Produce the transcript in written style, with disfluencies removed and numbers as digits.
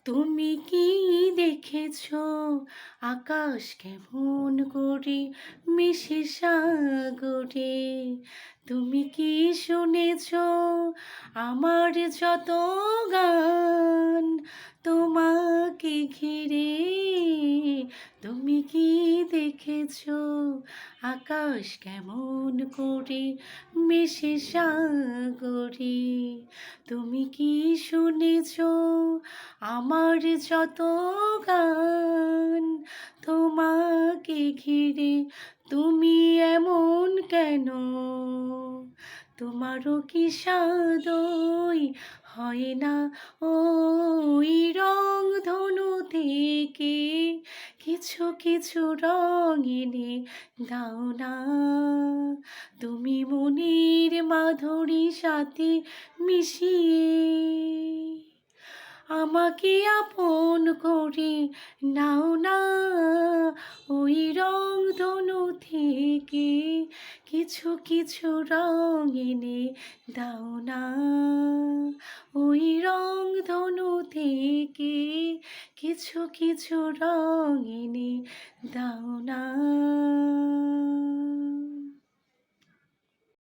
তুমি কি দেখেছো আকাশ কেমন করে মিশে সাগরে? তুমি কি শুনেছো আমার যত গান তোমাকে ঘিরে? তুমি কি দেখেছো আকাশ কেমন করে মিশে সাগরে? তুমি কি শুনেছো আমার যত গান তোমাকে ঘিরে? তুমি এমন কেন? তোমারও কি সাদয় হয় না ওই রং ধনু থেকে কিছু কিছু রং এনে দাও না? তুমি মনের মাধুরী সাথে মিশিয়ে আমাকে আপন করে নাও না, ওই রং ধনু থেকে কিছু কিছু রং এনে দাও না? ওই রং ধনু থেকে কিছু কিছু রং এনে দাও না?